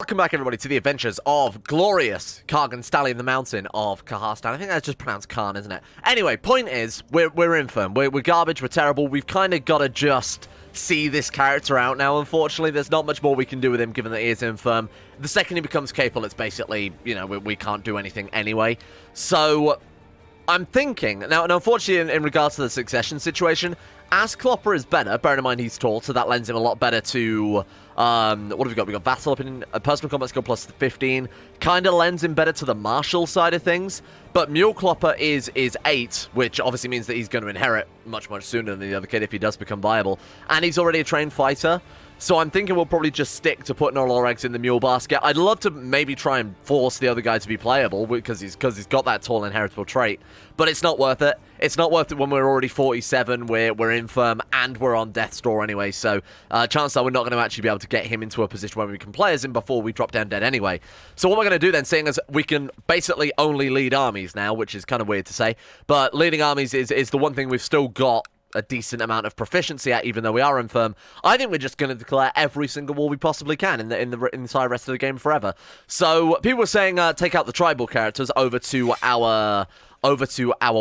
Welcome back, everybody, to the adventures of glorious Khagan Stallion the Mountain of Khazaria. I think that's just pronounced Khan, isn't it? Anyway, point is, we're infirm. We're garbage, we're terrible. We've kind of got to just see this character out now, unfortunately. There's not much more we can do with him, given that he is infirm. The second he becomes capable, it's basically, you know, we can't do anything anyway. So, I'm thinking, now unfortunately, in regards to the succession situation, as Clopper is better, bearing in mind he's tall, so that lends him a lot better to, what have we got? We've got Vassal up in personal combat skill plus 15, kind of lends him better to the martial side of things, but Mule Clopper is 8, which obviously means that he's going to inherit much sooner than the other kid if he does become viable, and he's already a trained fighter. So I'm thinking we'll probably just stick to putting all our eggs in the mule basket. I'd love to maybe try and force the other guy to be playable because he's got that tall inheritable trait. But it's not worth it. It's not worth it when we're already 47, we're infirm, and we're on death's door anyway. So chances are we're not going to actually be able to get him into a position where we can play as him before we drop down dead anyway. So what we're going to do then, seeing as we can basically only lead armies now, which is kind of weird to say, but leading armies is the one thing we've still got a decent amount of proficiency at, even though we are infirm. I think we're just going to declare every single war we possibly can in the entire rest of the game forever. So people were saying take out the tribal characters over to our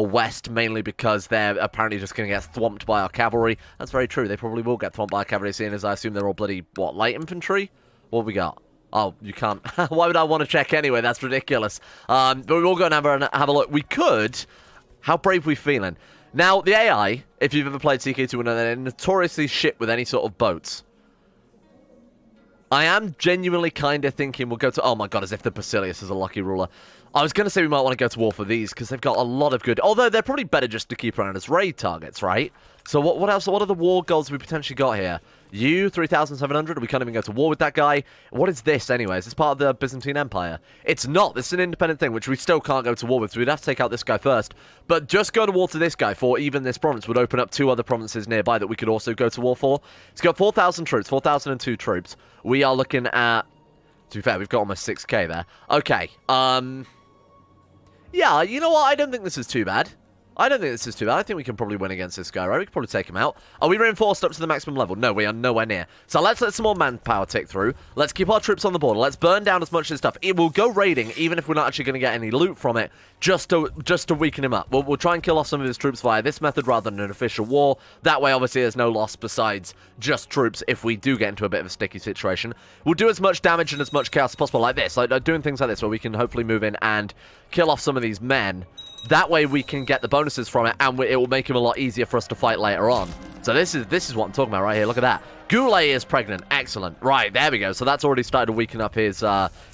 west, mainly because they're apparently just going to get thwomped by our cavalry. That's very true. They probably will get thwomped by our cavalry, seeing as I assume they're all bloody, what, light infantry? What have we got? Oh, you can't. Why would I want to check anyway? That's ridiculous. But we're all going to have a look. We could. How brave are we feeling? Now, the AI, if you've ever played CK2, they're notoriously shit with any sort of boats. I am genuinely kind of thinking we'll go to... Oh my god, as if the Basilius is a lucky ruler. I was going to say we might want to go to war for these, because they've got a lot of good... Although, they're probably better just to keep around as raid targets, right? So what else? What are the war goals we potentially got here? You, 3,700? We can't even go to war with that guy. What is this, anyway? Is this part of the Byzantine Empire? It's not. This is an independent thing, which we still can't go to war with, so we'd have to take out this guy first. But just go to war to this guy for even this province would open up 2 other provinces nearby that we could also go to war for. It's got 4,000 troops, 4,002 troops. We are looking at... To be fair, we've got almost 6k there. Okay, yeah, you know what? I don't think this is too bad. I think we can probably win against this guy, right? We can probably take him out. Are we reinforced up to the maximum level? No, we are nowhere near. So let's let some more manpower tick through. Let's keep our troops on the border. Let's burn down as much of this stuff. It will go raiding, even if we're not actually going to get any loot from it, just to weaken him up. We'll try and kill off some of his troops via this method rather than an official war. That way, obviously, there's no loss besides just troops if we do get into a bit of a sticky situation. We'll do as much damage and as much chaos as possible like this. Like doing things like this where we can hopefully move in and kill off some of these men. That way we can get the bonuses from it, and it will make him a lot easier for us to fight later on. So this is what I'm talking about right here. Look at that. Goulet is pregnant. Excellent. Right, there we go. So that's already started to weaken up his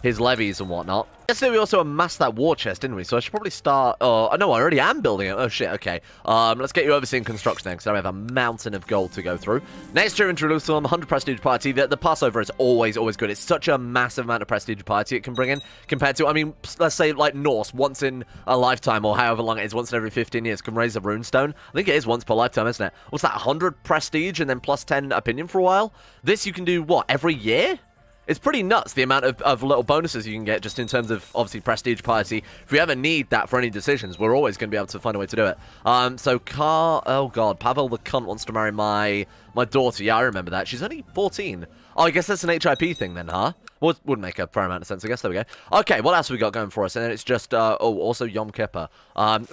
levies and whatnot. Yesterday we also amassed that war chest, didn't we? So I should probably start... Oh, no, I already am building it. Oh, shit, okay. Let's get you overseeing construction then, because I have a mountain of gold to go through. Next year in Jerusalem, 100 prestige piety. The Passover is always good. It's such a massive amount of prestige piety it can bring in, compared to, I mean, let's say, like, Norse, once in a lifetime, or however long it is, once in every 15 years, can raise a runestone. I think it is once per lifetime, isn't it? What's that, 100 prestige and then plus 10 opinion for a while? This you can do, what, every year? It's pretty nuts, the amount of little bonuses you can get just in terms of, obviously, prestige piety. If we ever need that for any decisions, we're always going to be able to find a way to do it. Oh god, Pavel the cunt wants to marry my daughter. Yeah, I remember that. She's only 14. Oh, I guess that's an HIP thing then, huh? Well, would make a fair amount of sense, I guess. There we go. Okay, what else have we got going for us? And then it's just, also Yom Kippur.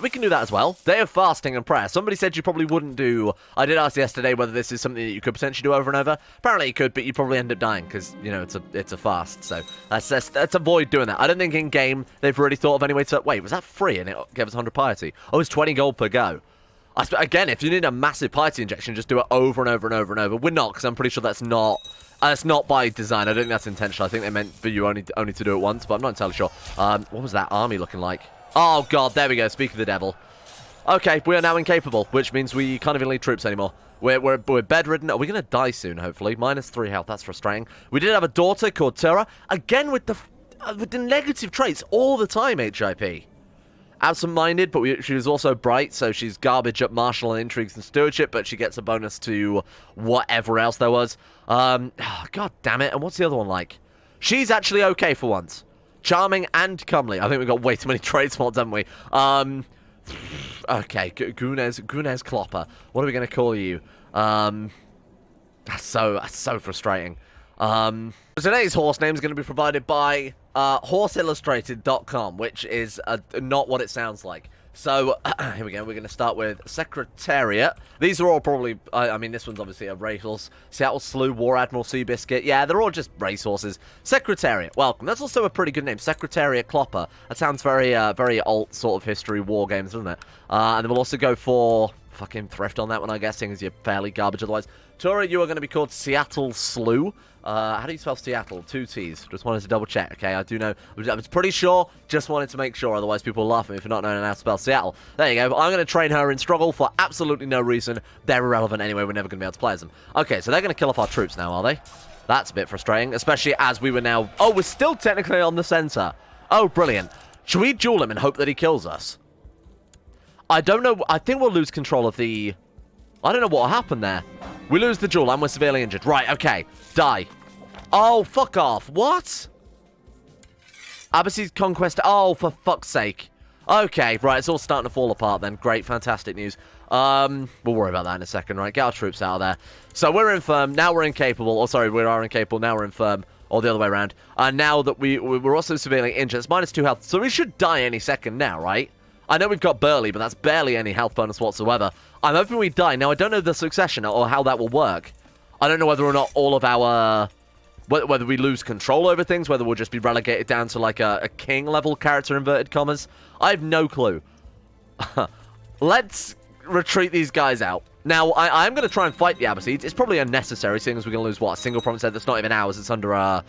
We can do that as well. Day of fasting and prayer. Somebody said you probably wouldn't do... I did ask yesterday whether this is something that you could potentially do over and over. Apparently you could, but you'd probably end up dying, because, you know, it's a fast. So let's avoid doing that. I don't think in-game they've really thought of any way to... Wait, was that free and it gave us 100 piety? Oh, it's 20 gold per go. Again, if you need a massive piety injection, just do it over and over and over and over. We're not, because I'm pretty sure that's not... That's not by design. I don't think that's intentional. I think they meant for you only to do it once, but I'm not entirely sure. What was that army looking like? Oh, God, there we go. Speak of the devil. Okay, we are now incapable, which means we can't even lead troops anymore. We're bedridden. Are we going to die soon, hopefully? -3 health. That's frustrating. We did have a daughter called Tura. Again, with the negative traits all the time, HIP. Absent-minded, but she was also bright, so she's garbage at martial and intrigues and stewardship, but she gets a bonus to whatever else there was. Oh, God damn it. And what's the other one like? She's actually okay for once. Charming and comely. I think we've got way too many traits mods, haven't we? Okay, Gunez Clopper. What are we going to call you? That's so frustrating. Today's horse name is going to be provided by horseillustrated.com, which is not what it sounds like. So, here we go. We're going to start with Secretariat. These are all probably, I mean, this one's obviously a racehorse. Seattle Slew, War Admiral Seabiscuit. Yeah, they're all just racehorses. Secretariat, welcome. That's also a pretty good name. Secretariat Clopper. That sounds very, very alt sort of history war games, doesn't it? And then we'll also go for fucking Thrift on that one, I'm guessing, as you're fairly garbage otherwise. Tora, you are going to be called Seattle Slew. How do you spell Seattle? 2 T's. Just wanted to double check, okay? I do know. I was pretty sure. Just wanted to make sure. Otherwise, people will laugh at me for not knowing how to spell Seattle. There you go. I'm going to train her in struggle for absolutely no reason. They're irrelevant anyway. We're never going to be able to play as them. Okay, so they're going to kill off our troops now, are they? That's a bit frustrating, especially as we were now... Oh, we're still technically on the center. Oh, brilliant. Should we duel him and hope that he kills us? I don't know. I think we'll lose control of the... I don't know what happened there. We lose the duel and we're severely injured. Right, okay. Die. Oh, fuck off. What? Abbasid conquest. Oh, for fuck's sake. Okay, right. It's all starting to fall apart then. Great. Fantastic news. We'll worry about that in a second, right? Get our troops out of there. So we're infirm. Now we're incapable. Oh, sorry. We are incapable. Now we're infirm. Or the other way around. And now that we're also severely injured. It's -2 health. So we should die any second now, right? I know we've got Burley, but that's barely any health bonus whatsoever. I'm hoping we die. Now, I don't know the succession or how that will work. I don't know whether or not all of our... Whether we lose control over things, whether we'll just be relegated down to like a king-level character, inverted commas. I have no clue. Let's retreat these guys out. Now, I'm going to try and fight the Abbasids. It's probably unnecessary, seeing as we're going to lose, what, a single province that's not even ours. It's under a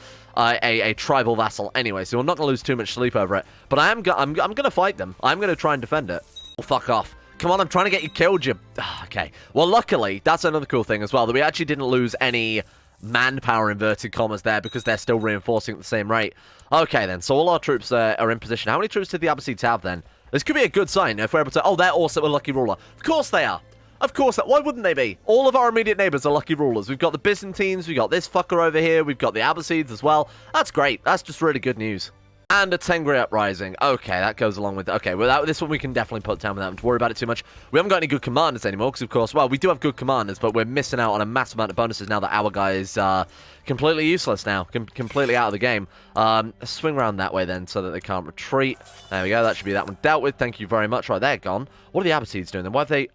tribal vassal anyway, so we're not going to lose too much sleep over it. But I'm going to fight them. I'm going to try and defend it. Oh, fuck off. Come on, I'm trying to get you killed, you... Okay. Well, luckily, that's another cool thing as well, that we actually didn't lose any... manpower, inverted commas, there, because they're still reinforcing at the same rate. Okay, then. So all our troops are in position. How many troops did the Abbasids have, then? This could be a good sign if we're able to... Oh, they're also a lucky ruler. Of course they are. Of course. Why wouldn't they be? All of our immediate neighbors are lucky rulers. We've got the Byzantines. We've got this fucker over here. We've got the Abbasids as well. That's great. That's just really good news. And a Tengri uprising. Okay, that goes along with... Okay, well, this one we can definitely put down without having to worry about it too much. We haven't got any good commanders anymore, because, of course, well, we do have good commanders, but we're missing out on a massive amount of bonuses now that our guy is completely useless now. Completely out of the game. Swing around that way, then, so that they can't retreat. There we go. That should be that one dealt with. Thank you very much. Right, they're gone. What are the Abbasids doing, then? Why have they...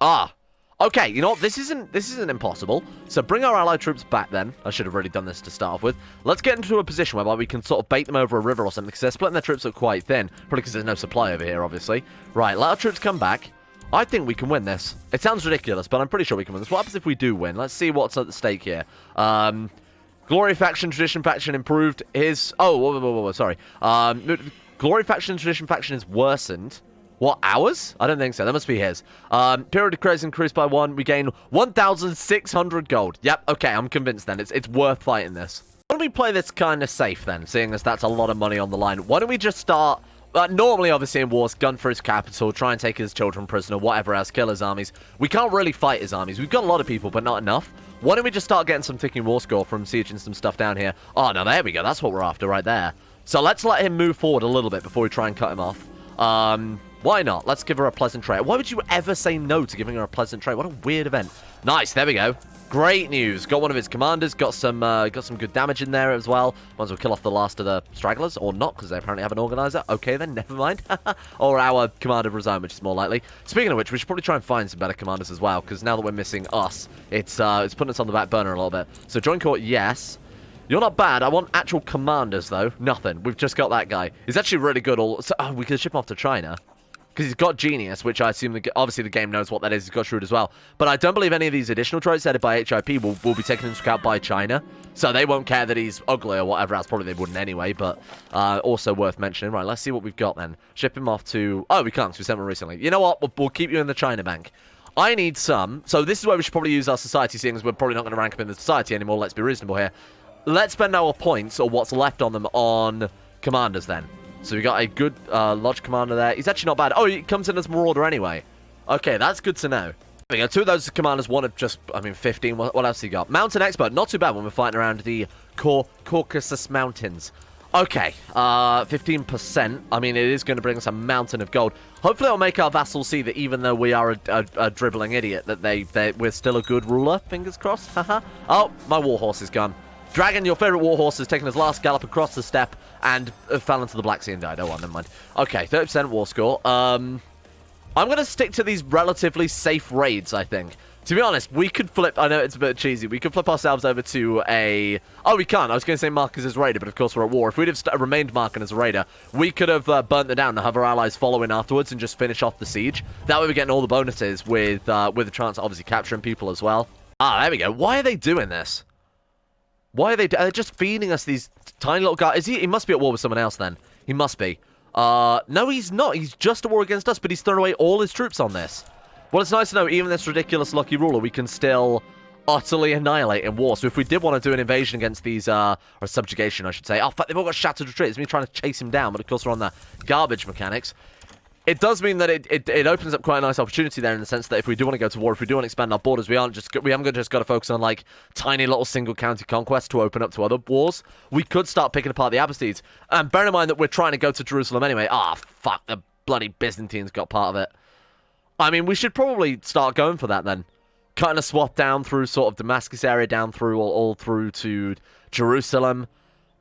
Okay, you know what? This isn't impossible. So bring our allied troops back then. I should have really done this to start off with. Let's get into a position whereby we can sort of bait them over a river or something, because they're splitting their troops up quite thin. Probably because there's no supply over here, obviously. Right, let our troops come back. I think we can win this. It sounds ridiculous, but I'm pretty sure we can win this. What happens if we do win? Let's see what's at the stake here. Glory faction, tradition faction improved. Whoa, sorry. Glory faction, tradition faction is worsened. What, ours? I don't think so. That must be his. Period of craze increased by 1. We gain 1,600 gold. Yep, okay, I'm convinced then. It's worth fighting this. Why don't we play this kind of safe then, seeing as that's a lot of money on the line? Why don't we just start... normally, obviously, in wars, gun for his capital, try and take his children prisoner, whatever else, kill his armies. We can't really fight his armies. We've got a lot of people, but not enough. Why don't we just start getting some ticking war score from sieging some stuff down here? Oh, no, there we go. That's what we're after right there. So let's let him move forward a little bit before we try and cut him off. Why not? Let's give her a pleasant trait. Why would you ever say no to giving her a pleasant trait? What a weird event. Nice, there we go. Great news. Got one of his commanders. Got some good damage in there as well. Might as well kill off the last of the stragglers, or not, because they apparently have an organizer. Okay, then, never mind. Or our commander of resign, which is more likely. Speaking of which, we should probably try and find some better commanders as well, because now that we're missing us, it's putting us on the back burner a little bit. So join court, yes. You're not bad. I want actual commanders, though. Nothing. We've just got that guy. He's actually really good. We could ship him off to China. Because he's got Genius, which I assume, obviously the game knows what that is. He's got Shrewd as well. But I don't believe any of these additional traits added by HIP will be taken into account by China. So they won't care that he's ugly or whatever else. Probably they wouldn't anyway, but also worth mentioning. Right, let's see what we've got then. Ship him off to... Oh, we can't, because we sent one recently. You know what? We'll keep you in the China bank. I need some... So this is where we should probably use our society, seeing as we're probably not going to rank up in the society anymore. Let's be reasonable here. Let's spend our points, or what's left on them, on commanders then. So we got a good lodge commander there. He's actually not bad. Oh, he comes in as marauder anyway. Okay, that's good to know. We got 2 of those commanders. One of just, 15. What else he got? Mountain expert. Not too bad when we're fighting around the Caucasus mountains. Okay, 15%. I mean, it is going to bring us a mountain of gold. Hopefully it'll make our vassals see that even though we are a dribbling idiot, that we're still a good ruler. Fingers crossed. Haha. Oh, my warhorse is gone. Dragon, your favorite warhorse, has taken his last gallop across the steppe and fell into the Black Sea and died. Oh, well, never mind. Okay, 30% war score. I'm going to stick to these relatively safe raids, I think. To be honest, we could flip... I know it's a bit cheesy. We could flip ourselves over to a... Oh, we can't. I was going to say Marcus as raider, but of course we're at war. If we'd have remained Marcus as a raider, we could have burnt them down and have our allies follow in afterwards and just finish off the siege. That way we're getting all the bonuses with a chance of obviously capturing people as well. Ah, there we go. Why are they doing this? Why are they... They're just feeding us these tiny little guys. He must be at war with someone else then. He must be. No, he's not. He's just at war against us, but he's thrown away all his troops on this. Well, it's nice to know, even this ridiculous lucky ruler, we can still utterly annihilate in war. So if we did want to do an invasion against these, or subjugation, I should say. Oh, fuck, they've all got shattered retreats. It's me trying to chase him down, but of course we're on the garbage mechanics. It does mean that it opens up quite a nice opportunity there in the sense that if we do want to go to war, if we do want to expand our borders, we haven't just got to focus on, like, tiny little single county conquests to open up to other wars. We could start picking apart the Abbasids. And bear in mind that we're trying to go to Jerusalem anyway. Ah, fuck, the bloody Byzantines got part of it. I mean, we should probably start going for that then. Kind of swap down through sort of Damascus area, down through all through to Jerusalem.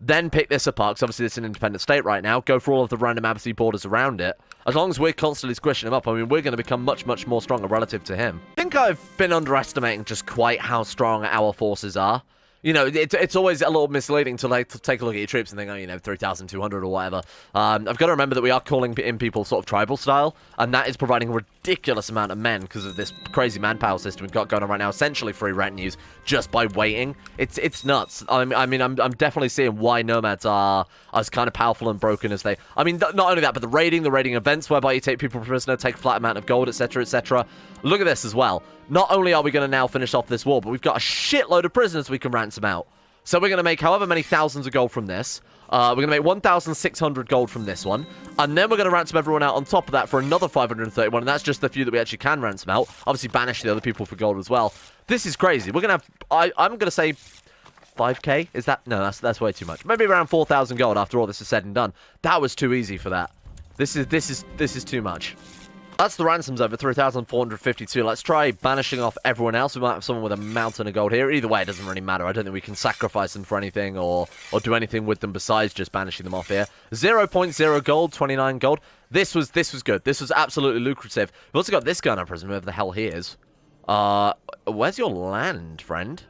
Then pick this apart, because obviously it's an independent state right now. Go for all of the random Abbasid borders around it. As long as we're constantly squishing him up, I mean, we're going to become much, much more stronger relative to him. I think I've been underestimating just quite how strong our forces are. You know, it's always a little misleading to take a look at your troops and think, oh, you know, 3,200 or whatever. I've got to remember that we are calling in people sort of tribal style, and that is providing a ridiculous amount of men because of this crazy manpower system we've got going on right now. Essentially free retinues just by waiting. It's nuts. I mean, I'm definitely seeing why nomads are as kind of powerful and broken as they. I mean, not only that, but the raiding events whereby you take people prisoner, take a flat amount of gold, etc., etc. Look at this as well. Not only are we going to now finish off this war, but we've got a shitload of prisoners we can ransom out. So we're going to make however many thousands of gold from this. We're going to make 1,600 gold from this one. And then we're going to ransom everyone out on top of that for another 531. And that's just the few that we actually can ransom out. Obviously banish the other people for gold as well. This is crazy. We're going to have... I'm going to say 5k? Is that... No, that's way too much. Maybe around 4,000 gold after all this is said and done. That was too easy for that. This is too much. That's the ransoms over 3,452. Let's try banishing off everyone else. We might have someone with a mountain of gold here. Either way, it doesn't really matter. I don't think we can sacrifice them for anything or do anything with them besides just banishing them off here. 0.0 gold, 29 gold. This was good. This was absolutely lucrative. We've also got this guy in our prison, whoever the hell he is. Where's your land, friend?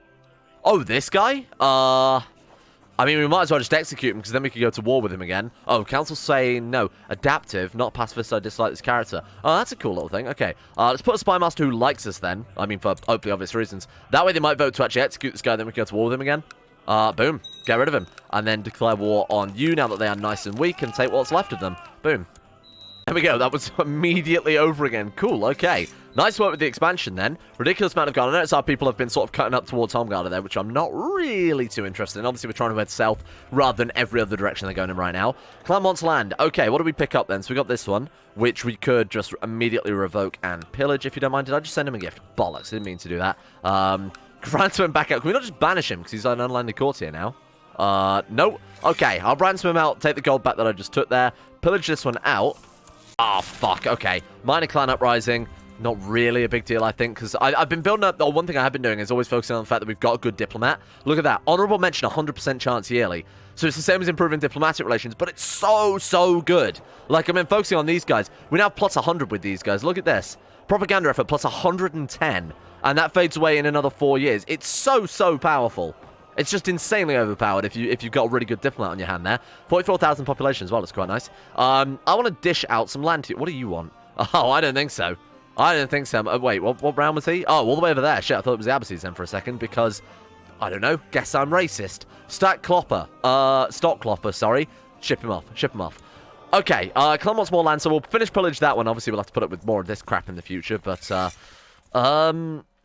Oh, this guy? I mean, we might as well just execute him, because then we could go to war with him again. Oh, council saying no. Adaptive, not pacifist, I dislike this character. Oh, that's a cool little thing. Okay, let's put a spy master who likes us then. I mean, for hopefully obvious reasons. That way they might vote to actually execute this guy, then we can go to war with him again. Boom. Get rid of him. And then declare war on you now that they are nice and weak, and take what's left of them. Boom. There we go. That was immediately over again. Cool, okay. Nice work with the expansion then. Ridiculous amount of gold. I notice our people have been sort of cutting up towards Homgarder there, which I'm not really too interested in. Obviously, we're trying to head south rather than every other direction they're going in right now. Clan wants land. Okay, what do we pick up then? So we got this one, which we could just immediately revoke and pillage, if you don't mind. Did I just send him a gift? Bollocks, I didn't mean to do that. Ransom him back out. Can we not just banish him, because he's an unlanded courtier now? No. Okay, I'll ransom him out, take the gold back that I just took there, pillage this one out. Oh, fuck, okay. Minor clan uprising. Not really a big deal, I think, because I've been building up... one thing I have been doing is always focusing on the fact that we've got a good diplomat. Look at that. Honorable mention, 100% chance yearly. So it's the same as improving diplomatic relations, but it's so good. Like, I've been focusing on these guys. We now have plus 100 with these guys. Look at this. Propaganda effort, plus 110. And that fades away in another 4 years. It's so powerful. It's just insanely overpowered if you've got a really good diplomat on your hand there. 44,000 population as well. That's quite nice. I want to dish out some land to you. What do you want? Oh, I don't think so. I don't think so. Wait, what round was he? Oh, all the way over there. Shit, I thought it was the Abbasids then for a second because, I don't know, guess I'm racist. Stock Clopper, sorry. Ship him off. Okay, Clan wants more land, so we'll finish pillage that one. Obviously, we'll have to put up with more of this crap in the future, but,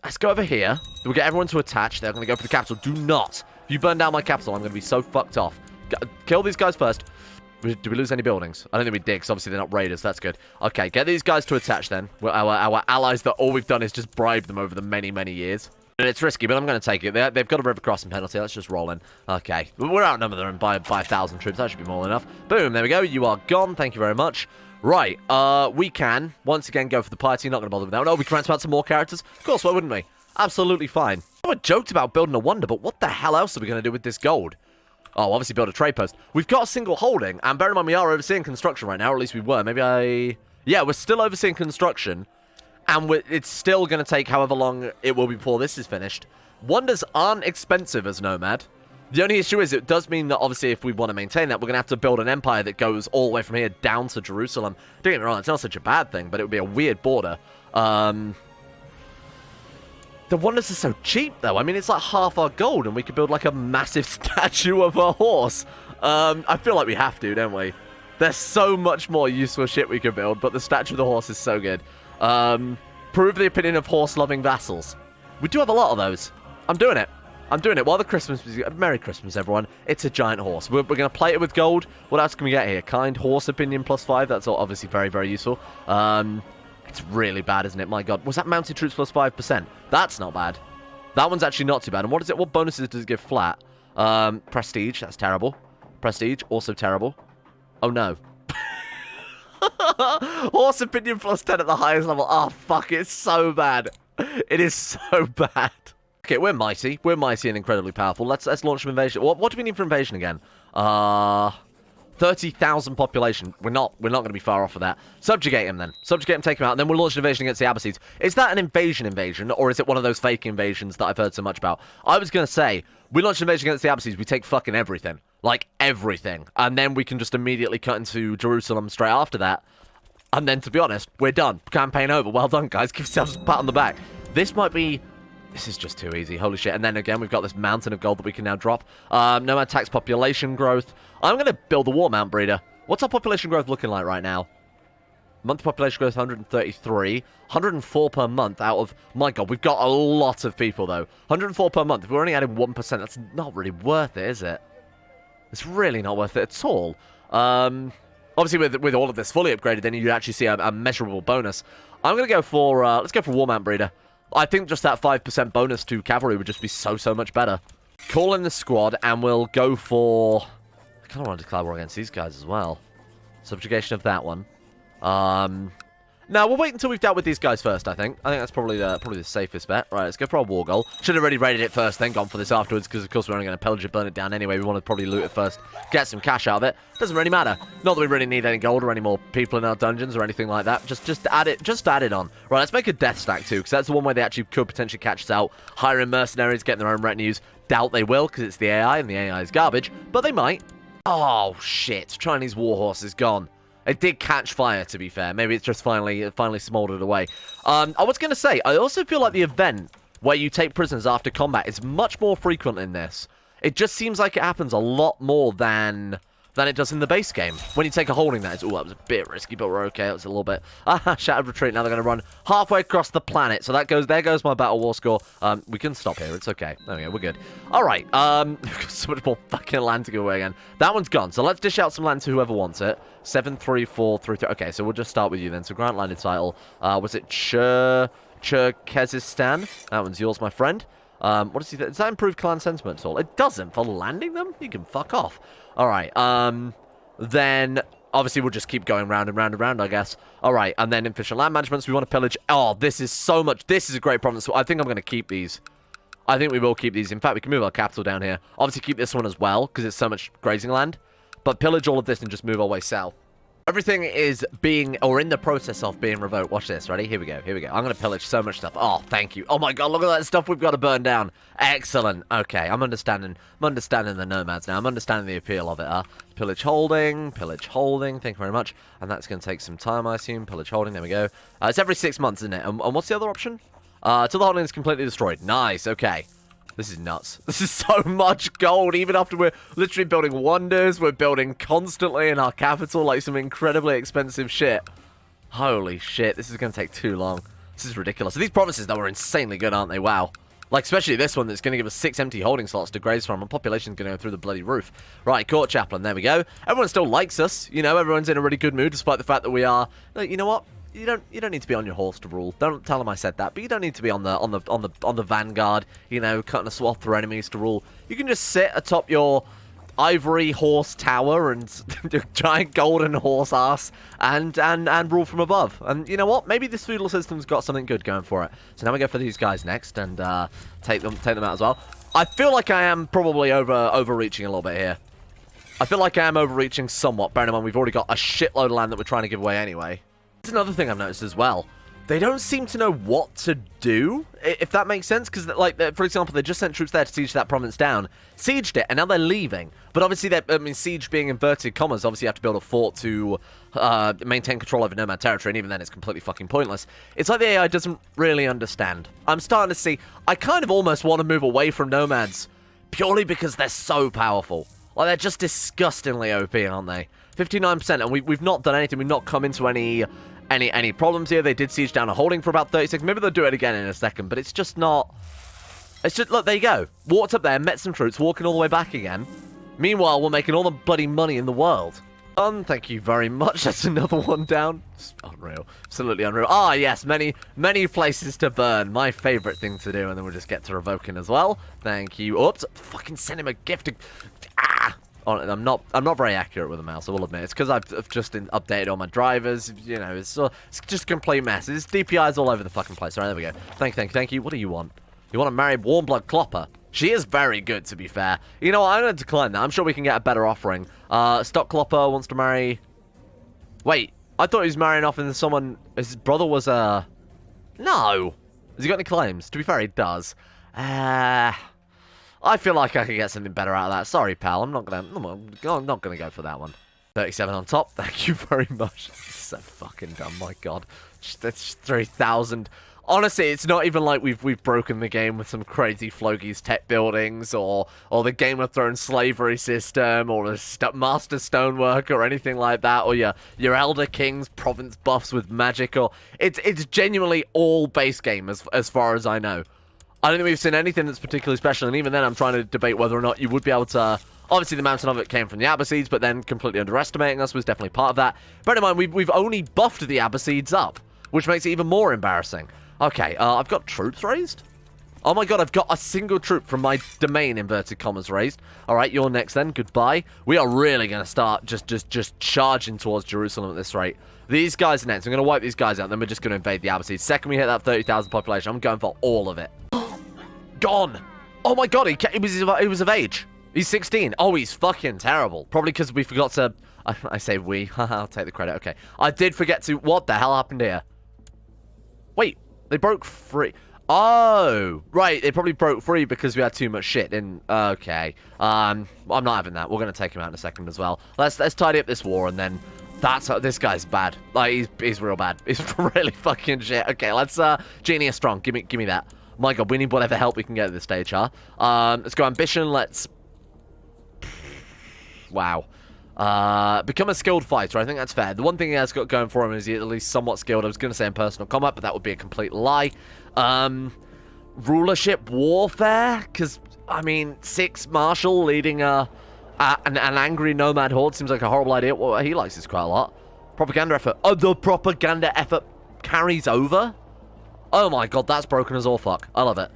let's go over here. We'll get everyone to attach. They're going to go for the capital. Do not. If you burn down my capital, I'm going to be so fucked off. Kill these guys first. Did we lose any buildings? I don't think we did, because obviously they're not raiders. That's good. Okay, get these guys to attach then. Our allies that all we've done is just bribe them over the many years. And it's risky, but I'm going to take it. They've got a river crossing penalty. Let's just roll in. Okay. We're outnumbered them by 1,000 troops. That should be more than enough. Boom. There we go. You are gone. Thank you very much. Right. We can, once again, go for the piety. Not going to bother with that one. Oh, we can transfer out some more characters? Of course, why wouldn't we? Absolutely fine. I joked about building a wonder, but what the hell else are we going to do with this gold? Oh, obviously build a trade post. We've got a single holding, and bear in mind we are overseeing construction right now, or at least we were. Yeah, we're still overseeing construction, and it's still going to take however long it will be before this is finished. Wonders aren't expensive as Nomad. The only issue is it does mean that, obviously, if we want to maintain that, we're going to have to build an empire that goes all the way from here down to Jerusalem. Don't get me wrong, it's not such a bad thing, but it would be a weird border. The wonders are so cheap, though. I mean, it's like half our gold, and we could build, like, a massive statue of a horse. I feel like we have to, don't we? There's so much more useful shit we could build, but the statue of the horse is so good. Prove the opinion of horse-loving vassals. We do have a lot of those. I'm doing it. I'm doing it. While the Christmas music... Merry Christmas, everyone. It's a giant horse. We're going to play it with gold. What else can we get here? Kind horse opinion +5. That's all obviously very, very useful. It's really bad, isn't it? My God. Was that mounted troops +5%? That's not bad. That one's actually not too bad. And what is it? What bonuses does it give flat? Prestige. That's terrible. Prestige. Also terrible. Oh, no. Horse opinion +10 at the highest level. Oh, fuck. It's so bad. It is so bad. Okay, we're mighty. We're mighty and incredibly powerful. Let's launch some invasion. What do we need for invasion again? 30,000 population. We're not going to be far off of that. Subjugate him then. Subjugate him, take him out, and then we'll launch an invasion against the Abbasids. Is that an invasion, or is it one of those fake invasions that I've heard so much about? I was going to say, we launch an invasion against the Abbasids, we take fucking everything. Like, everything. And then we can just immediately cut into Jerusalem straight after that. And then, to be honest, we're done. Campaign over. Well done, guys. Give yourselves a pat on the back. This might be... This is just too easy. Holy shit. And then again, we've got this mountain of gold that we can now drop. Nomad tax population growth. I'm going to build a war mount breeder. What's our population growth looking like right now? Monthly population growth 133. 104 per month out of... My God, we've got a lot of people, though. 104 per month. If we're only adding 1%, that's not really worth it, is it? It's really not worth it at all. Obviously, with all of this fully upgraded, then you'd actually see a measurable bonus. I'm going to go for... let's go for war mount breeder. I think just that 5% bonus to cavalry would just be so much better. Call in the squad, and we'll go for... I kind of want to declare war against these guys as well. Subjugation of that one. No, we'll wait until we've dealt with these guys first, I think. I think that's probably the safest bet. Right, let's go for our war goal. Should have already raided it first, then gone for this afterwards, because of course we're only going to pillage it, burn it down anyway. We want to probably loot it first, get some cash out of it. Doesn't really matter. Not that we really need any gold or any more people in our dungeons or anything like that. Just add it on. Right, let's make a death stack too, because that's the one way they actually could potentially catch us out. Hiring mercenaries, getting their own retinues. Doubt they will, because it's the AI, and the AI is garbage, but they might. Oh, shit. Chinese warhorse is gone. It did catch fire, to be fair. Maybe it's just finally smoldered away. I was going to say, I also feel like the event where you take prisoners after combat is much more frequent in this. It just seems like it happens a lot more than it does in the base game. When you take a holding, that is... Oh, that was a bit risky, but we're okay. It was a little bit... Shattered retreat. Now they're going to run halfway across the planet. So there goes my battle war score. We can stop here. It's okay. There we go. We're good. All right. We've got so much more fucking land to go away again. That one's gone. So let's dish out some land to whoever wants it. 7, 3, 4, 3, 3. Okay, so we'll just start with you then. So grant landed title. Was it Cherkezistan? That one's yours, my friend. What does he does that improve clan sentiment at all? It doesn't. For landing them? You can fuck off. Alright, then obviously we'll just keep going round and round and round, I guess. Alright, and then efficient land management, so we want to pillage. Oh, this is so much. This is a great problem. So I think I'm going to keep these. I think we will keep these. In fact, we can move our capital down here. Obviously keep this one as well, because it's so much grazing land. But pillage all of this and just move our way south. Everything is being, or in the process of being revoked. Watch this, ready? Here we go, here we go. I'm going to pillage so much stuff. Oh, thank you. Oh my God, look at that stuff we've got to burn down. Excellent. Okay, I'm understanding the nomads now. I'm understanding the appeal of it. Pillage holding. Thank you very much. And that's going to take some time, I assume. Pillage holding, there we go. It's every 6 months, isn't it? And what's the other option? Till the holding is completely destroyed. Nice, okay. This is nuts. This is so much gold, even after we're literally building wonders. We're building constantly in our capital, like some incredibly expensive shit. Holy shit, this is going to take too long. This is ridiculous. So these provinces, though, are insanely good, aren't they? Wow. Like, especially this one that's going to give us 6 empty holding slots to graze from, and population's going to go through the bloody roof. Right, court chaplain, there we go. Everyone still likes us. You know, everyone's in a really good mood, despite the fact that we are... You know what? You don't need to be on your horse to rule. Don't tell them I said that. But you don't need to be on the vanguard. You know, cutting a swath through enemies to rule. You can just sit atop your ivory horse tower and giant golden horse ass and rule from above. And you know what? Maybe this feudal system's got something good going for it. So now we go for these guys next and take them out as well. I feel like I am probably overreaching a little bit here. I feel like I am overreaching somewhat. Bearing in mind we've already got a shitload of land that we're trying to give away anyway. That's another thing I've noticed as well. They don't seem to know what to do, if that makes sense. Because, like, for example, they just sent troops there to siege that province down. Sieged it, and now they're leaving. But obviously, siege being inverted commas, obviously you have to build a fort to maintain control over nomad territory, and even then it's completely fucking pointless. It's like the AI doesn't really understand. I'm starting to see, I kind of almost want to move away from nomads, purely because they're so powerful. Like, they're just disgustingly OP, aren't they? 59%, and we've not done anything. We've not come into any problems here. They did siege down a holding for about 30 seconds. Maybe they'll do it again in a second, but it's just not... It's just, look, there you go. Walked up there, met some troops, walking all the way back again. Meanwhile, we're making all the bloody money in the world. Thank you very much. That's another one down. It's unreal. Absolutely unreal. Ah, yes, many places to burn. My favourite thing to do, and then we'll just get to revoking as well. Thank you. Oops, fucking send him a gift. Ah! I'm not very accurate with the mouse, I will admit. It's because I've just updated all my drivers. You know, it's just a complete mess. It's DPIs all over the fucking place. All right, there we go. Thank you. What do you want? You want to marry Warm Blood Clopper? She is very good, to be fair. You know what? I'm going to decline that. I'm sure we can get a better offering. Stock Clopper wants to marry... Wait, I thought he was marrying off and someone... His brother was a... No! Has he got any claims? To be fair, he does. I feel like I could get something better out of that. Sorry, pal. I'm not gonna go for that one. 37 on top. Thank you very much. This is so fucking dumb. My God, that's 3,000. Honestly, it's not even like we've broken the game with some crazy Flogies tech buildings or the Game of Thrones slavery system or a master stonework or anything like that, or your Elder Kings province buffs with magic, or it's genuinely all base game as far as I know. I don't think we've seen anything that's particularly special, and even then I'm trying to debate whether or not you would be able to... Obviously, the mountain of it came from the Abbasids, but then completely underestimating us was definitely part of that. Bear in mind, we've only buffed the Abbasids up, which makes it even more embarrassing. Okay, I've got troops raised? Oh my God, I've got a single troop from my domain, inverted commas, raised. All right, you're next then. Goodbye. We are really going to start just charging towards Jerusalem at this rate. These guys are next. I'm going to wipe these guys out, then we're just going to invade the Abbasids. Second we hit that 30,000 population, I'm going for all of it. Gone. Oh my God, he was of age. He's 16. Oh, he's fucking terrible. Probably because we forgot to... I say we. I'll take the credit. Okay. I did forget to... What the hell happened here? Wait. They broke free. Oh. Right. They probably broke free because we had too much shit. Okay. I'm not having that. We're going to take him out in a second as well. Let's tidy up this war and then... This guy's bad. Like, he's real bad. He's really fucking shit. Okay, let's... Genius strong. Give me that. My God, we need whatever help we can get at this stage, huh? Let's go ambition, let's... Wow. Become a skilled fighter, I think that's fair. The one thing he has got going for him is he's at least somewhat skilled. I was going to say in personal combat, but that would be a complete lie. Rulership warfare? Because, I mean, 6 marshal leading an angry nomad horde seems like a horrible idea. Well, he likes this quite a lot. Propaganda effort. Oh, the propaganda effort carries over? Oh my God, that's broken as all fuck. I love it.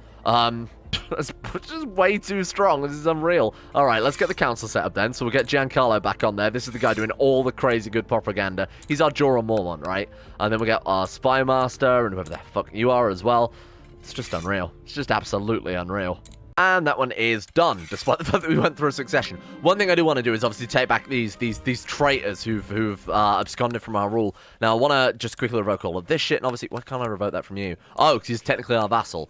That's just way too strong. This is unreal. Alright, let's get the council set up then. So we'll get Giancarlo back on there. This is the guy doing all the crazy good propaganda. He's our Jorah Mormont, right? And then we get our Spy Master and whoever the fuck you are as well. It's just unreal. It's just absolutely unreal. And that one is done, despite the fact that we went through a succession. One thing I do want to do is obviously take back these traitors who've absconded from our rule. Now, I want to just quickly revoke all of this shit, and obviously, why can't I revoke that from you? Oh, because he's technically our vassal.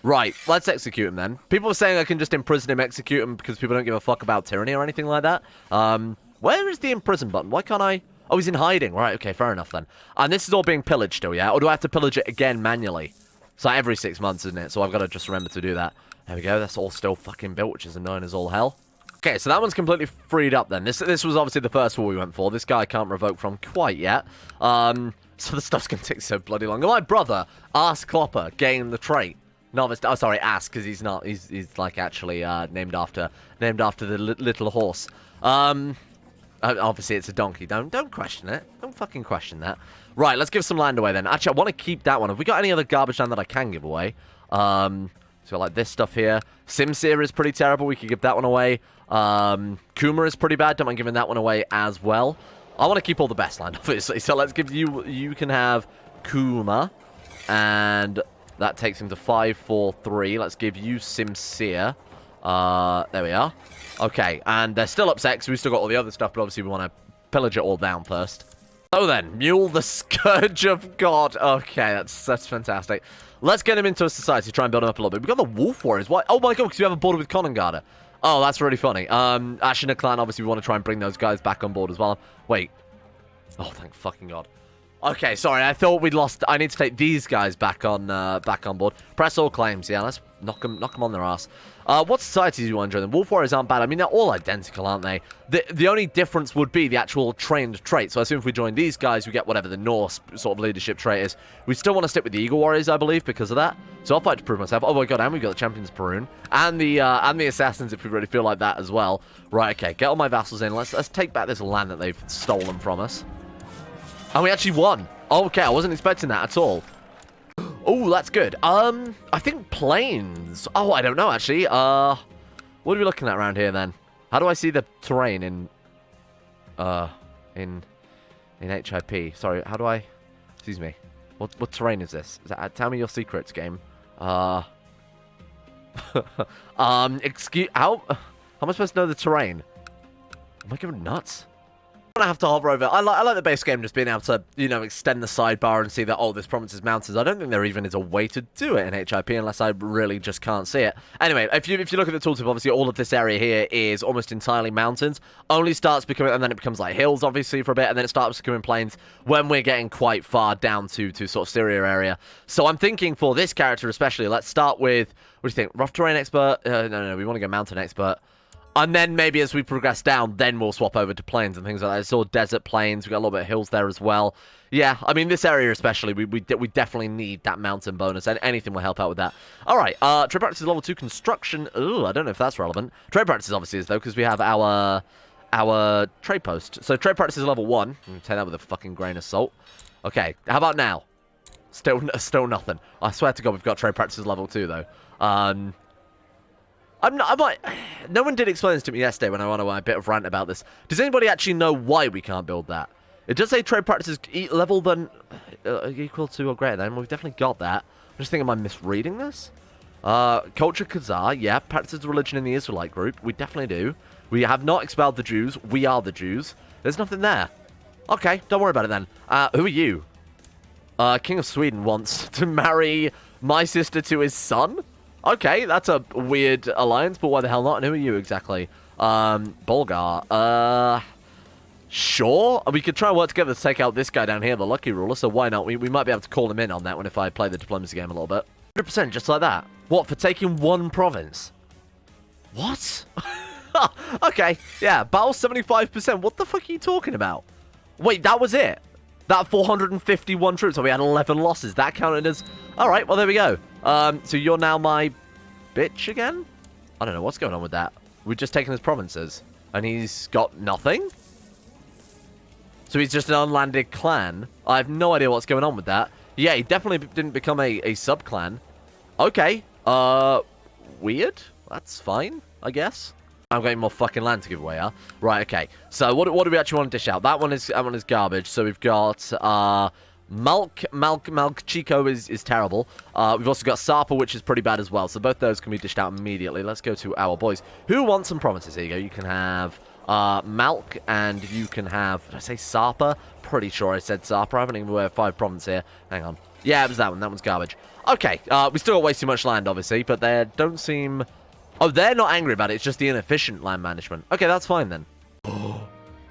Right, let's execute him then. People are saying I can just imprison him, execute him, because people don't give a fuck about tyranny or anything like that. Where is the imprison button? Why can't I... Oh, he's in hiding. Right, okay, fair enough then. And this is all being pillaged still, yeah? Or do I have to pillage it again manually? So every 6 months, isn't it? So I've got to just remember to do that. There we go. That's all still fucking built, which is annoying as all hell. Okay, so that one's completely freed up then. This was obviously the first war we went for. This guy I can't revoke from quite yet. So the stuff's going to take so bloody long. My brother, Ass Clopper, gained the trait. Novice, oh, sorry, Ass, because he's not. He's like actually named after the little horse. Obviously it's a donkey. Don't question it. Don't fucking question that. Right, let's give some land away then. Actually, I want to keep that one. Have we got any other garbage land that I can give away? So like this stuff here. Simsir is pretty terrible. We could give that one away. Kuma is pretty bad. Don't mind giving that one away as well. I want to keep all the best land, obviously. So let's give you... You can have Kuma. And that takes him to 5, 4, 3. Let's give you Simsir. There we are. Okay, and they're still upset because we've still got all the other stuff, but obviously we want to pillage it all down first. So then, Mule the Scourge of God. Okay, that's fantastic. Let's get him into a society, try and build him up a little bit. We've got the Wolf Warriors. Why? Oh my God, because we have a border with Konangada. Oh, that's really funny. Ashina clan, obviously we want to try and bring those guys back on board as well. Wait. Oh, thank fucking God. Okay, sorry, I thought we'd lost... I need to take these guys back on board. Press all claims, yeah, let's knock them on their ass. What societies do you want to join them? Wolf Warriors aren't bad. I mean, they're all identical, aren't they? The only difference would be the actual trained trait. So I assume if we join these guys, we get whatever the Norse sort of leadership trait is. We still want to stick with the Eagle Warriors, I believe, because of that. So I'll fight to prove myself. Oh my God, and we've got the Champions of Perun. And the Assassins, if we really feel like that as well. Right, okay, get all my vassals in. Let's take back this land that they've stolen from us. And we actually won. Okay, I wasn't expecting that at all. Oh, that's good. I think plains. Oh, I don't know, actually. What are we looking at around here, then? How do I see the terrain in HIP? Sorry, how do I... Excuse me. What terrain is this? Tell me your secrets, game. Excuse... How am I supposed to know the terrain? Am I going nuts? I have to hover over. I like the base game just being able to, you know, extend the sidebar and see that, oh, this province is mountains. I don't think there even is a way to do it in HIP unless I really just can't see it. Anyway, if you look at the tooltip, obviously all of this area here is almost entirely mountains. Only starts becoming, and then it becomes like hills, obviously, for a bit, and then it starts becoming plains when we're getting quite far down to sort of Syria area. So I'm thinking for this character especially, let's start with, what do you think? Rough terrain expert? No, we want to go mountain expert. And then maybe as we progress down, then we'll swap over to plains and things like that. I saw desert plains. We've got a little bit of hills there as well. Yeah, I mean, this area especially, we definitely need that mountain bonus, and anything will help out with that. All right, trade practices level 2 construction. Ooh, I don't know if that's relevant. Trade practices obviously is, though, because we have our trade post. So trade practices level 1. Take that with a fucking grain of salt. Okay, how about now? Still nothing. I swear to God, we've got trade practices level 2, though. No one did explain this to me yesterday when I went on a bit of rant about this. Does anybody actually know why we can't build that? It does say trade practices level than equal to or greater than. We've definitely got that. I'm just thinking, am I misreading this? Culture Khazar, yeah. Practices religion in the Israelite group. We definitely do. We have not expelled the Jews. We are the Jews. There's nothing there. Okay, don't worry about it then. Who are you? King of Sweden wants to marry my sister to his son? Okay, that's a weird alliance, but why the hell not? And who are you exactly? Bulgar. Sure. We could try and work together to take out this guy down here, the lucky ruler, so why not? We might be able to call him in on that one if I play the diplomacy game a little bit. 100%, just like that. What, for taking one province? What? Okay, yeah, battle 75%. What the fuck are you talking about? Wait, that was it? That 451 troops, so we had 11 losses. That counted as... Alright, well, there we go. So you're now my bitch again? I don't know what's going on with that. We've just taken his provinces, and he's got nothing? So he's just an unlanded clan? I have no idea what's going on with that. Yeah, he definitely didn't become a sub-clan. Okay. Weird? That's fine, I guess. I'm getting more fucking land to give away, huh? Right, okay. So what do we actually want to dish out? That one is garbage. So we've got Malk Chico is terrible. We've also got Sarpa, which is pretty bad as well. So both those can be dished out immediately. Let's go to our boys. Who wants some provinces? Here you go. You can have Malk, and you can have, did I say Sarpa? Pretty sure I said Sarpa. I haven't even got 5 provinces here. Hang on. Yeah, it was that one. That one's garbage. Okay, we still got way too much land, obviously, but they don't seem... Oh, they're not angry about it. It's just the inefficient land management. Okay, that's fine then.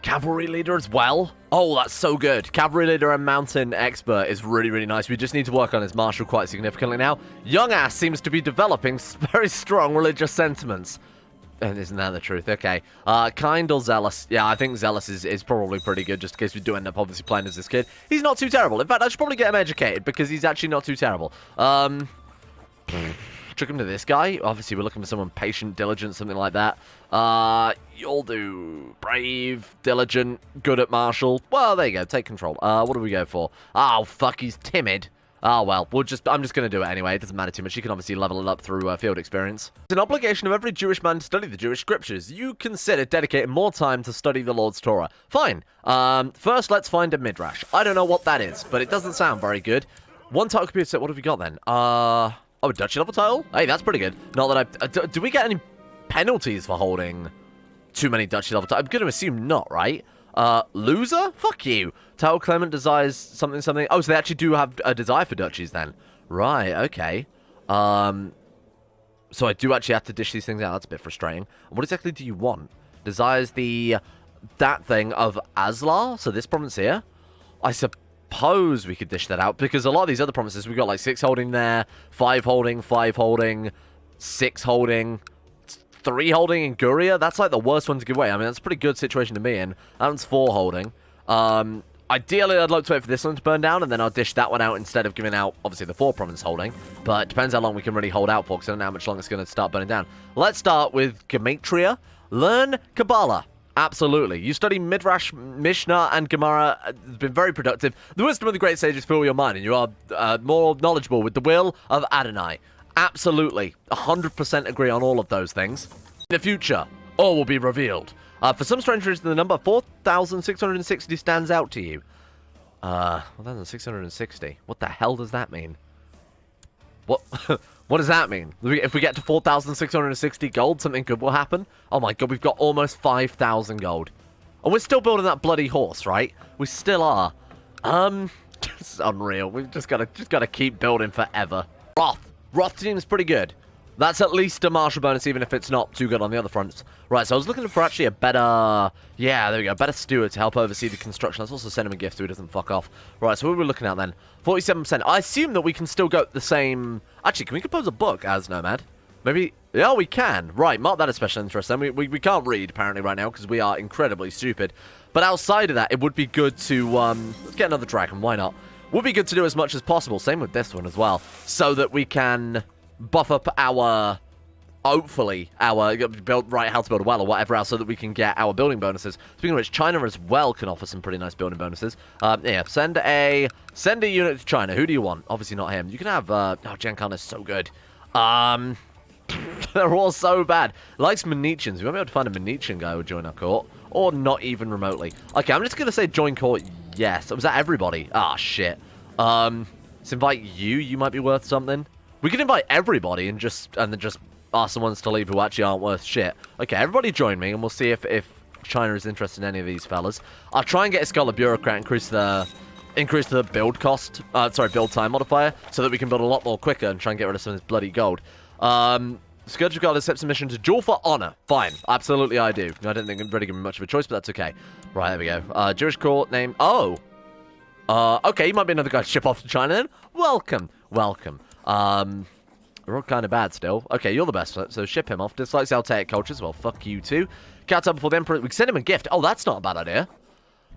Cavalry leader as well? Oh, that's so good. Cavalry leader and mountain expert is really, really nice. We just need to work on his martial quite significantly now. Young ass seems to be developing very strong religious sentiments. And isn't that the truth? Okay. Kind or zealous? Yeah, I think zealous is probably pretty good, just in case we do end up obviously playing as this kid. He's not too terrible. In fact, I should probably get him educated, because he's actually not too terrible. Trick him to this guy. Obviously, we're looking for someone patient, diligent, something like that. You'll do brave, diligent, good at martial. Well, there you go. Take control. What do we go for? Oh, fuck, he's timid. Ah, well, I'm just going to do it anyway. It doesn't matter too much. You can obviously level it up through field experience. It's an obligation of every Jewish man to study the Jewish scriptures. You consider dedicating more time to study the Lord's Torah. Fine. First, let's find a midrash. I don't know what that is, but it doesn't sound very good. One title computer set. What have we got then? Oh, a Duchy level title? Hey, that's pretty good. Not that do we get any penalties for holding too many Duchy level titles? I'm going to assume not, right? Loser? Fuck you. Title Clement desires something. Oh, so they actually do have a desire for duchies then. Right, okay. So I do actually have to dish these things out. That's a bit frustrating. What exactly do you want? Desires that thing of Aslar? So this province here? I suppose we could dish that out, because a lot of these other provinces, we've got like 6 holding there, 5 holding, 5 holding, 6 holding, 3 holding in Guria. That's like the worst one to give away. I mean, that's a pretty good situation to be in. That one's 4 holding. Ideally, I'd like to wait for this one to burn down, and then I'll dish that one out instead of giving out, obviously, the 4 province holding. But it depends how long we can really hold out for, because I don't know how much longer it's going to start burning down. Let's start with Gematria. Learn Kabbalah. Absolutely. You study Midrash, Mishnah, and Gemara. It's been very productive. The wisdom of the great sages fill your mind, and you are more knowledgeable with the will of Adonai. Absolutely. 100% agree on all of those things. In the future, all will be revealed. For some strange reason, the number 4,660 stands out to you. 4,660. What the hell does that mean? What? What does that mean? If we get to 4,660 gold, something good will happen? Oh my god, we've got almost 5,000 gold. And we're still building that bloody horse, right? We still are. It's unreal. We've just gotta keep building forever. Roth team's pretty good. That's at least a martial bonus, even if it's not too good on the other fronts. Right, so I was looking for actually a better... Yeah, there we go. Better steward to help oversee the construction. Let's also send him a gift so he doesn't fuck off. Right, so what are we looking at then? 47%. I assume that we can still go the same... Actually, can we compose a book as Nomad? Maybe... Yeah, we can. Right, mark that as special interest then. We can't read, apparently, right now, because we are incredibly stupid. But outside of that, it would be good to... let's get another dragon. Why not? Would be good to do as much as possible. Same with this one as well. So that we can... buff up our, hopefully, our how to build a well or whatever else, so that we can get our building bonuses. Speaking of which, China as well can offer some pretty nice building bonuses. Yeah, send a unit to China. Who do you want? Obviously not him. You can have, oh, Genkan is so good. They're all so bad. Likes Manicians. We might be able to find a Manician guy who would join our court, or not even remotely. Okay, I'm just going to say join court, yes. Was that everybody? Ah, shit. Let's invite you. You might be worth something. We can invite everybody and then just ask the ones to leave who actually aren't worth shit. Okay, everybody join me, and we'll see if China is interested in any of these fellas. I'll try and get a Scholar Bureaucrat, increase the build cost, build time modifier, so that we can build a lot more quicker and try and get rid of some of this bloody gold. Scourge of God accepts a mission to duel for honor. Fine, absolutely I do. I don't think I'm really giving much of a choice, but that's okay. Right, there we go. Jewish court name. Oh. Okay, you might be another guy to ship off to China then. Welcome. We're all kind of bad still. Okay, you're the best, so ship him off. Dislikes Altaic cultures. Well, fuck you too. Catch up before the Emperor. We can send him a gift. Oh, that's not a bad idea.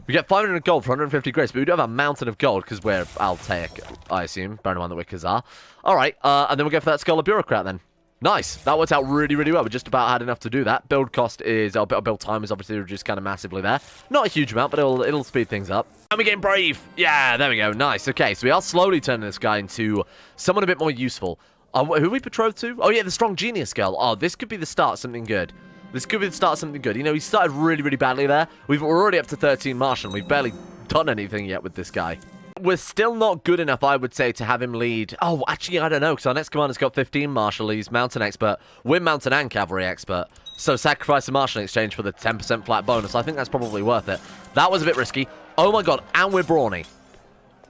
We get 500 gold for 150 grace, but we do have a mountain of gold because we're Altaic, I assume. Bearing in mind that we're Khazar. Alright, and then we'll go for that Scholar Bureaucrat then. Nice. That worked out really, really well. We just about had enough to do that. Build cost is... Our build time is obviously reduced kind of massively there. Not a huge amount, but it'll speed things up. And we get brave. Yeah, there we go. Nice. Okay, so we are slowly turning this guy into someone a bit more useful. Who are we betrothed to? Oh, yeah, the Strong Genius girl. Oh, this could be the start of something good. This could be the start of something good. You know, he started really, really badly there. We're already up to 13 Martial. We've barely done anything yet with this guy. We're still not good enough, I would say, to have him lead. Oh, actually, I don't know, because our next commander's got 15 Martial. He's Mountain Expert. We're Mountain and Cavalry Expert. So sacrifice a Martial in exchange for the 10% flat bonus. I think that's probably worth it. That was a bit risky. Oh my god, and we're brawny.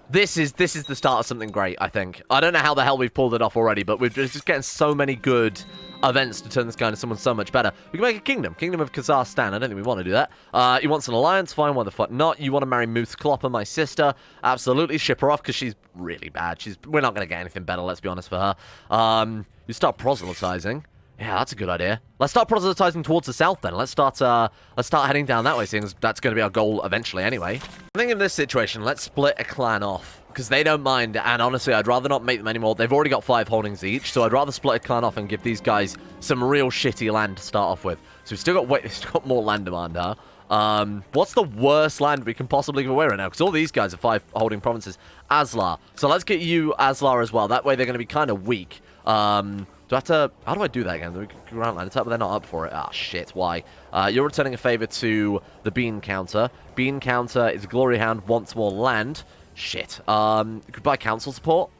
This is the start of something great, I think. I don't know how the hell we've pulled it off already, but we're just getting so many good events to turn this guy into someone so much better. We can make a kingdom. Kingdom of Kazakhstan. I don't think we want to do that. He wants an alliance. Fine, why the fuck not? You want to marry Moose Clopper, my sister? Absolutely. Ship her off because she's really bad. We're not going to get anything better, let's be honest, for her. You start proselytizing. Yeah, that's a good idea. Let's start proselytizing towards the south then. Let's start heading down that way, seeing as that's going to be our goal eventually anyway. I think in this situation, let's split a clan off, because they don't mind, and honestly, I'd rather not make them anymore. They've already got 5 holdings each, so I'd rather split a clan off and give these guys some real shitty land to start off with. So we've still got more land demand, huh? What's the worst land we can possibly give away right now? Because all these guys are 5 holding provinces. Aslar. So let's get you Aslar as well. That way they're going to be kind of weak. Do I have to... How do I do that again? Do we ground land attack, but they're not up for it. Ah, shit. Why? You're returning a favor to the Bean Counter. Bean Counter is a Glory Hound, wants more land. Shit. Goodbye council support.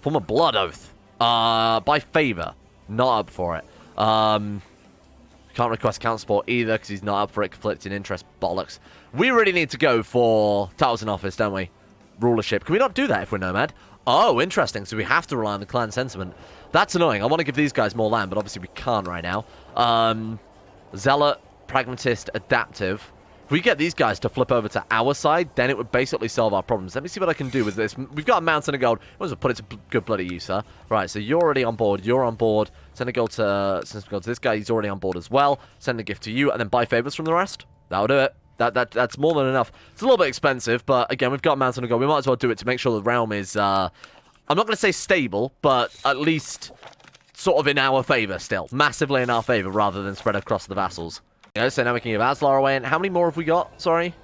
Form a Blood Oath. By favor. Not up for it. Can't request council support either because he's not up for it. Conflicting interest bollocks. We really need to go for titles in office, don't we? Rulership. Can we not do that if we're nomad? Oh, interesting. So we have to rely on the clan sentiment. That's annoying. I want to give these guys more land, but obviously we can't right now. Zealot, Pragmatist, Adaptive. If we get these guys to flip over to our side, then it would basically solve our problems. Let me see what I can do with this. We've got a mountain of gold. Might as well put it to good bloody use, huh? Right, so you're already on board. You're on board. Send a gold to... Send a gold to this guy. He's already on board as well. Send a gift to you, and then buy favors from the rest. That'll do it. That's more than enough. It's a little bit expensive, but again, we've got a mountain of gold. We might as well do it to make sure the realm is... I'm not going to say stable, but at least sort of in our favor still. Massively in our favor, rather than spread across the vassals. Yeah, so now we can give Aslar away. And how many more have we got? Sorry.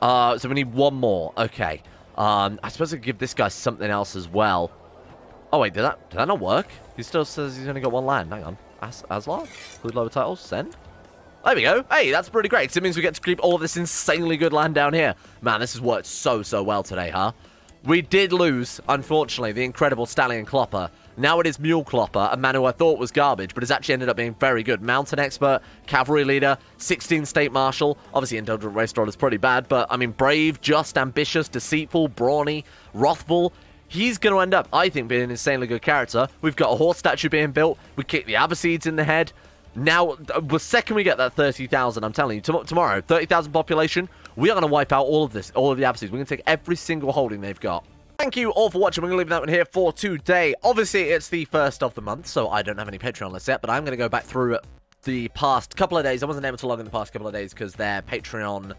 So we need 1 more. Okay. I suppose I could give this guy something else as well. Oh, wait. Did that not work? He still says he's only got 1 land. Hang on. Aslar? Include lower titles. Send. There we go. Hey, that's pretty great. So it means we get to keep all of this insanely good land down here. Man, this has worked so well today, huh? We did lose, unfortunately, the incredible Stallion Clopper. Now it is Mule Clopper, a man who I thought was garbage, but has actually ended up being very good. Mountain expert, cavalry leader, 16 state marshal. Obviously, indulgent race draw is pretty bad, but I mean, brave, just, ambitious, deceitful, brawny, wrathful. He's going to end up, I think, being an insanely good character. We've got a horse statue being built. We kick the Abbasids in the head. Now, the second we get that 30,000, I'm telling you, tomorrow, 30,000 population, we are going to wipe out all of this, all of the Abbasids. We're going to take every single holding they've got. Thank you all for watching. We're going to leave that one here for today. Obviously, it's the 1st of the month, so I don't have any Patreon lists yet, but I'm going to go back through the past couple of days. I wasn't able to log in the past couple of days because their Patreon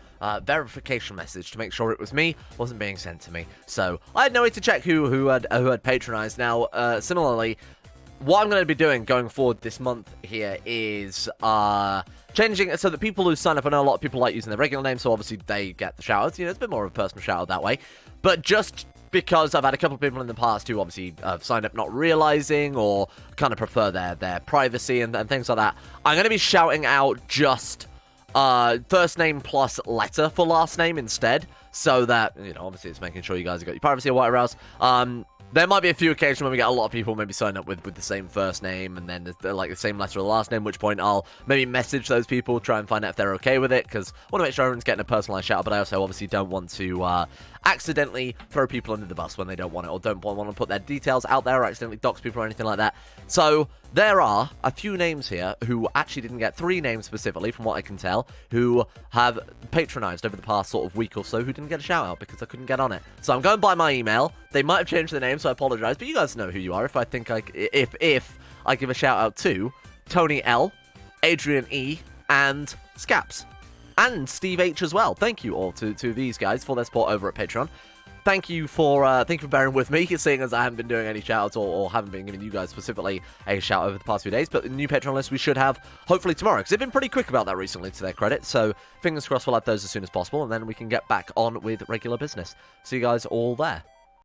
verification message to make sure it was me wasn't being sent to me. So I had no way to check who had patronized. Now, similarly, what I'm going to be doing going forward this month here is changing it so that people who sign up, I know a lot of people like using their regular name, so obviously they get the shout-outs. You know, it's a bit more of a personal shout-out that way. But just because I've had a couple of people in the past who obviously have signed up not realizing or kind of prefer their privacy and things like that, I'm going to be shouting out just first name plus letter for last name instead, so that, you know, obviously it's making sure you guys have got your privacy or whatever else. There might be a few occasions when we get a lot of people maybe sign up with the same first name and then like the same letter of the last name, at which point I'll maybe message those people, try and find out if they're okay with it, because I want to make sure everyone's getting a personalized shout out, but I also obviously don't want to accidentally throw people under the bus when they don't want it, or don't want to put their details out there or accidentally dox people or anything like that. So there are a few names here who actually didn't get, 3 names specifically from what I can tell, who have patronized over the past sort of week or so who didn't get a shout out because I couldn't get on it. So I'm going by my email. They might have changed the name, so I apologize, but you guys know who you are. If I think if I give a shout out to Tony L, Adrian E, and Scaps, and Steve H as well. Thank you all to these guys for their support over at Patreon. Thank you for bearing with me, seeing as I haven't been doing any shout-outs or haven't been giving you guys specifically a shout over the past few days. But the new Patreon list we should have hopefully tomorrow, because they've been pretty quick about that recently, to their credit. So fingers crossed we'll have those as soon as possible, and then we can get back on with regular business. See you guys all there.